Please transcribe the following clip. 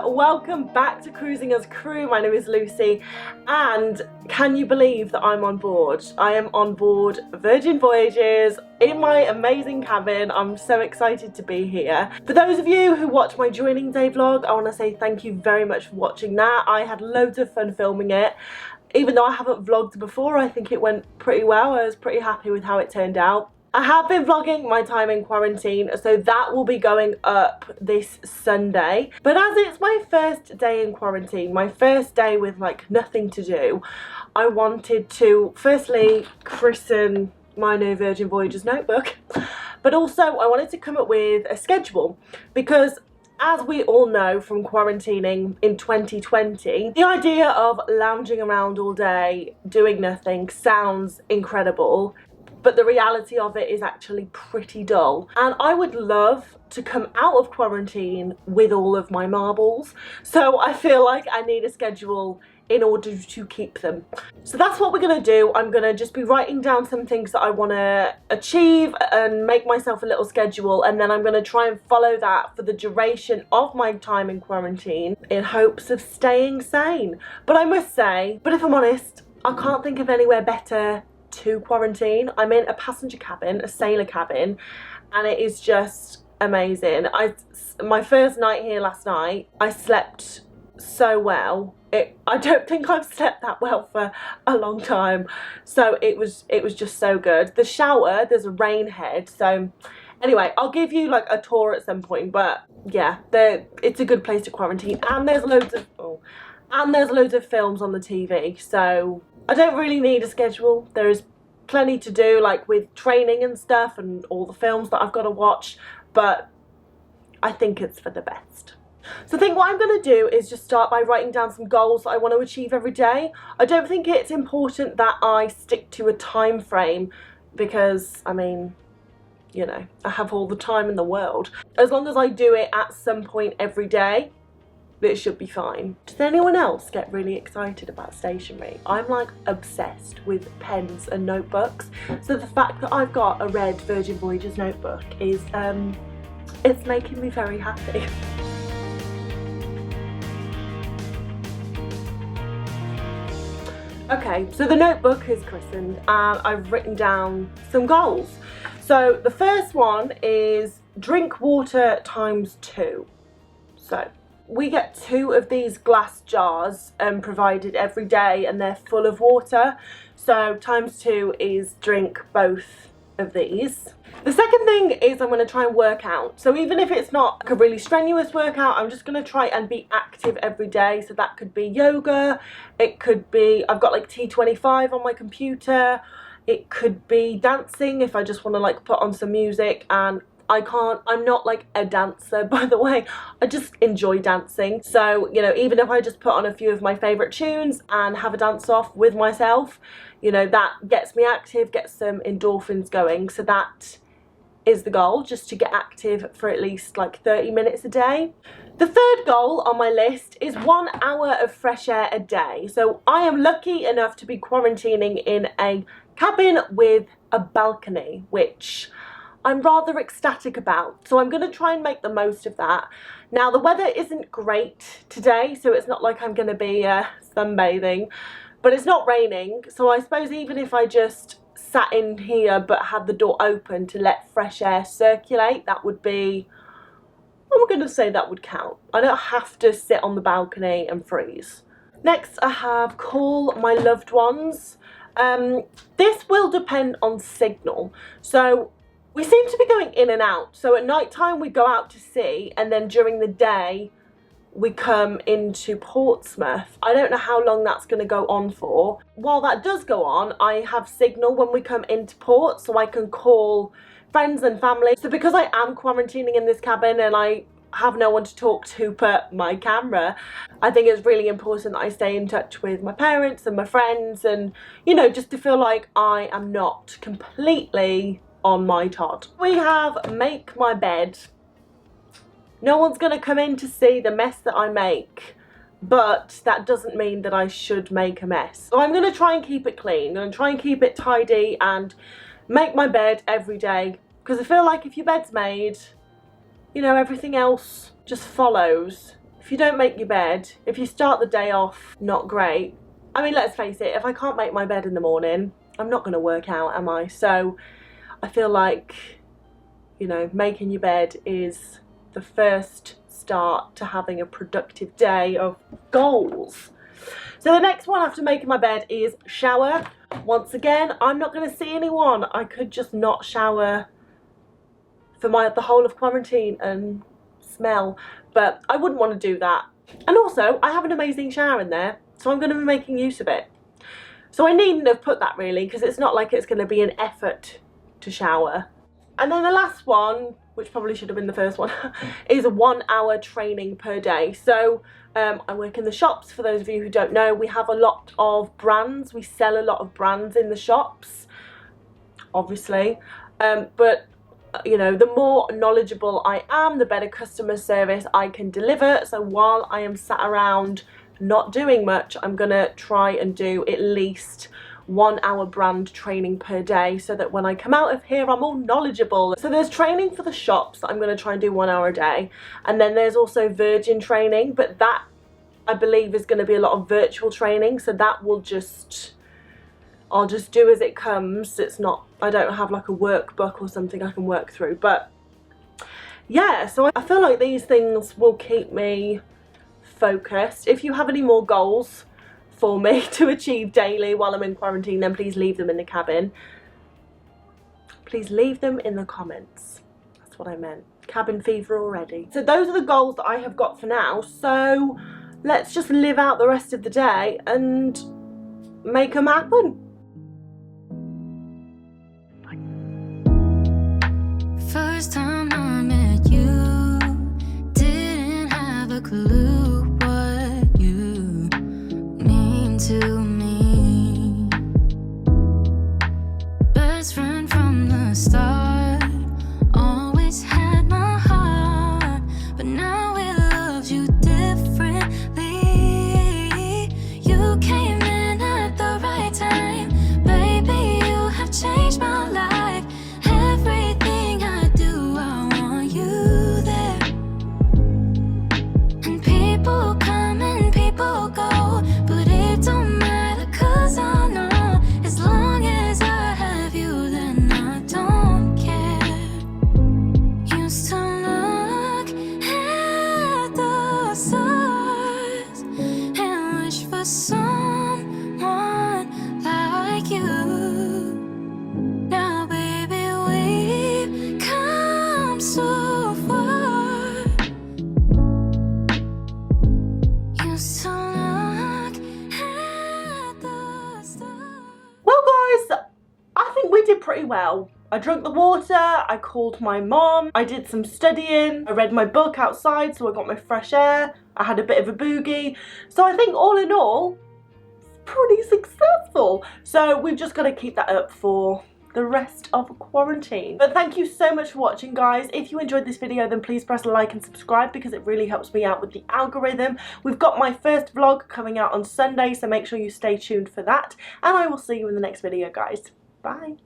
welcome back to Cruising as Crew. My name is Lucy, and can you believe that I'm on board? I am on board Virgin Voyages in my amazing cabin. I'm so excited to be here. For those of you who watch my joining day vlog, I want to say thank you very much for watching that. I had loads of fun filming it. Even though I haven't vlogged before, I think it went pretty well. I was pretty happy with how it turned out. I have been vlogging my time in quarantine, so that will be going up this Sunday. But as it's my first day in quarantine, my first day with like nothing to do, I wanted to firstly christen my new Virgin Voyages notebook, but also I wanted to come up with a schedule because, as we all know from quarantining in 2020, the idea of lounging around all day doing nothing sounds incredible. But the reality of it is actually pretty dull. And I would love to come out of quarantine with all of my marbles. So I feel like I need a schedule in order to keep them. So that's what we're gonna do. I'm gonna just be writing down some things that I wanna achieve and make myself a little schedule. And then I'm gonna try and follow that for the duration of my time in quarantine in hopes of staying sane. But I must say, but if I'm honest, I can't think of anywhere better to quarantine. I'm in a passenger cabin, a sailor cabin, and it is just amazing. My first night here last night, I slept so well. I don't think I've slept that well for a long time. So it was just so good. The shower, there's a rain head. So anyway, I'll give you like a tour at some point, but yeah, it's a good place to quarantine, and there's loads of films on the TV. So I don't really need a schedule. There is plenty to do, like with training and stuff and all the films that I've got to watch, but I think it's for the best. So I think what I'm going to do is just start by writing down some goals that I want to achieve every day. I don't think it's important that I stick to a time frame because, I mean, you know, I have all the time in the world. As long as I do it at some point every day, it should be fine. Does anyone else get really excited about stationery? I'm like obsessed with pens and notebooks. So the fact that I've got a red Virgin Voyages notebook is, it's making me very happy. Okay, so the notebook is christened and I've written down some goals. So the first one is drink water ×2. So we get 2 of these glass jars provided every day, and they're full of water. So ×2 is drink both of these. The second thing is I'm going to try and work out. So even if it's not like a really strenuous workout, I'm just going to try and be active every day. So that could be yoga. It could be, I've got like T25 on my computer. It could be dancing if I just want to like put on some music. And I'm not like a dancer, by the way. I just enjoy dancing. So, you know, even if I just put on a few of my favourite tunes and have a dance off with myself, you know, that gets me active, gets some endorphins going. So that is the goal, just to get active for at least like 30 minutes a day. The third goal on my list is 1 hour of fresh air a day. So I am lucky enough to be quarantining in a cabin with a balcony, which I'm rather ecstatic about. So I'm going to try and make the most of that. Now the weather isn't great today, so it's not like I'm going to be sunbathing, but it's not raining. So I suppose even if I just sat in here but had the door open to let fresh air circulate, that would be, I'm going to say that would count. I don't have to sit on the balcony and freeze. Next I have call my loved ones. This will depend on signal. So we seem to be going in and out. So at night time we go out to sea, and then during the day we come into Portsmouth. I don't know how long that's going to go on for. While that does go on, I have signal when we come into port, so I can call friends and family. So because I am quarantining in this cabin and I have no one to talk to but my camera, I think it's really important that I stay in touch with my parents and my friends, and, you know, just to feel like I am not completely on my Todd. We have make my bed. No one's going to come in to see the mess that I make, but that doesn't mean that I should make a mess. So I'm going to try and keep it clean. I'm going to try and keep it tidy and make my bed every day, because I feel like if your bed's made, you know, everything else just follows. if you don't make your bed, if you start the day off not great, I mean, let's face it, if I can't make my bed in the morning, I'm not going to work out, am I? So I feel like, you know, making your bed is the first start to having a productive day of goals. So the next one after making my bed is shower. Once again, I'm not going to see anyone. I could just not shower for the whole of quarantine and smell, but I wouldn't want to do that. And also, I have an amazing shower in there, so I'm going to be making use of it. So I needn't have put that really, because it's not like it's going to be an effort to shower. And then the last one, which probably should have been the first one, is a 1 hour training per day. So I work in the shops. For those of you who don't know, we have a lot of brands. We sell a lot of brands in the shops, obviously. But you know, the more knowledgeable I am, the better customer service I can deliver. So while I am sat around not doing much, I'm gonna try and do at least 1 hour brand training per day, so that when I come out of here I'm all knowledgeable. So there's training for the shops that I'm going to try and do 1 hour a day, and then there's also Virgin training, but that I believe is going to be a lot of virtual training, so that will I'll just do as it comes. It's not, I don't have like a workbook or something I can work through, but yeah, so I feel like these things will keep me focused. If you have any more goals for me to achieve daily while I'm in quarantine, then please leave them in the cabin. Please leave them in the comments. That's what I meant. Cabin fever already. So those are the goals that I have got for now. So let's just live out the rest of the day and make them happen. First time I met you, didn't have a clue what you mean to me. Best friend from the start, always had my heart, but now it loves you differently. You came in at the right time, baby, you have changed my life. Everything I do, I want you there. And people come and people go, but it don't matter, 'cause I know as long as I have you, then I don't care. Used to look at the stars and wish for someone like you. Now baby, we've come so far. Used to look at the stars. Well guys, I think we did pretty well. I drank the water, I called my mom, I did some studying, I read my book outside so I got my fresh air, I had a bit of a boogie. So I think all in all, pretty successful. So we've just got to keep that up for the rest of quarantine. But thank you so much for watching, guys. If you enjoyed this video, then please press like and subscribe, because it really helps me out with the algorithm. We've got my first vlog coming out on Sunday, so make sure you stay tuned for that, and I will see you in the next video, guys. Bye.